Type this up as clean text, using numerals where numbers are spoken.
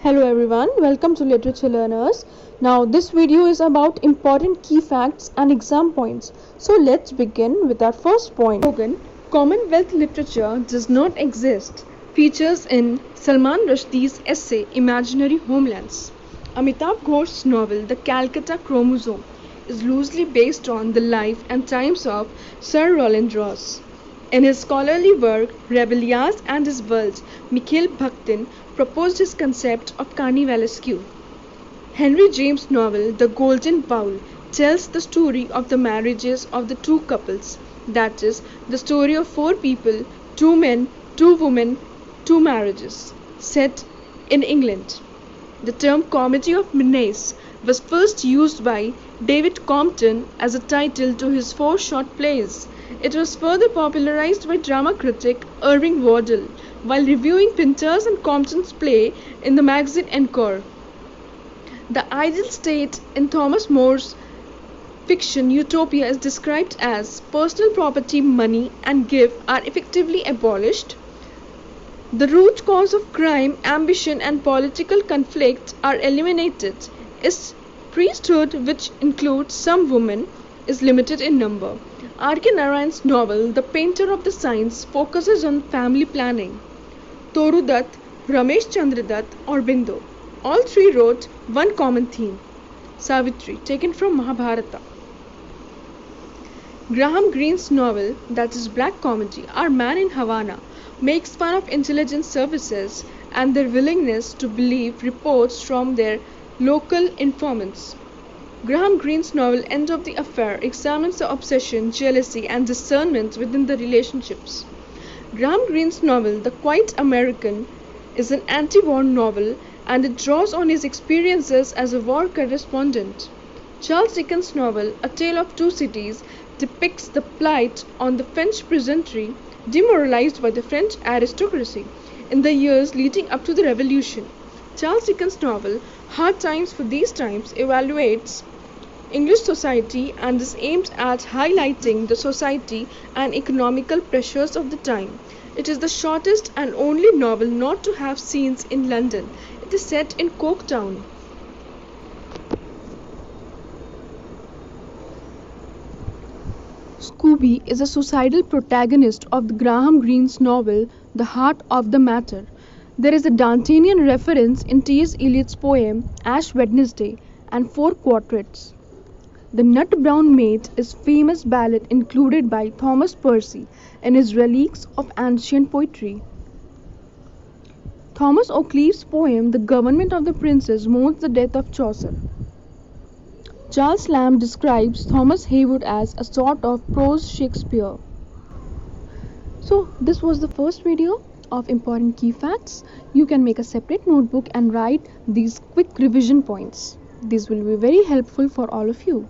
Hello everyone, welcome to Literature Learners. Now this video is about important key facts and exam points. So let's begin with our first point. Slogan, Commonwealth literature does not exist, features in Salman Rushdie's essay Imaginary Homelands. Amitav Ghosh's novel The Calcutta Chromosome is loosely based on the life and times of Sir Roland Ross. In his scholarly work Rabelais and His World, Mikhail Bakhtin proposed his concept of carnivalesque. Henry James' novel The Golden Bowl tells the story of the marriages of the two couples, that is, the story of four people, two men, two women, two marriages, set in England. The term Comedy of Menace was first used by David Compton as a title to his four short plays. It was further popularized by drama critic Irving Wardle while reviewing Pinter's and Compton's play in the magazine Encore. The ideal state in Thomas More's fiction Utopia is described as personal property, money, and gift are effectively abolished. The root cause of crime, ambition, and political conflict are eliminated. Its priesthood, which includes some women, is limited in number. R.K. Narayan's novel The Painter of the Signs focuses on family planning. Toru Dutt, Ramesh Chandra Dutt, Aurobindo. All three wrote one common theme, Savitri, taken from Mahabharata. Graham Greene's novel, that is black comedy, Our Man in Havana, makes fun of intelligence services and their willingness to believe reports from their local informants. Graham Greene's novel End of the Affair examines the obsession, jealousy, and discernment within the relationships. Graham Greene's novel The Quiet American is an anti-war novel and it draws on his experiences as a war correspondent. Charles Dickens' novel A Tale of Two Cities depicts the plight on the French peasantry demoralized by the French aristocracy in the years leading up to the Revolution. Charles Dickens' novel Hard Times for These Times evaluates English society and is aimed at highlighting the society and economical pressures of the time. It is the shortest and only novel not to have scenes in London. It is set in Coketown. Scooby is a suicidal protagonist of the Graham Greene's novel The Heart of the Matter. There is a Dantenian reference in T.S. Eliot's poem Ash Wednesday and four quartets. The Nut Brown Maid is famous ballad included by Thomas Percy in his Reliques of Ancient Poetry. Thomas O'Cleife's poem The Government of the Princes mourns the death of Chaucer. Charles Lamb describes Thomas Heywood as a sort of prose Shakespeare. So this was the first video of important key facts. You can make a separate notebook and write these quick revision points. These will be very helpful for all of you.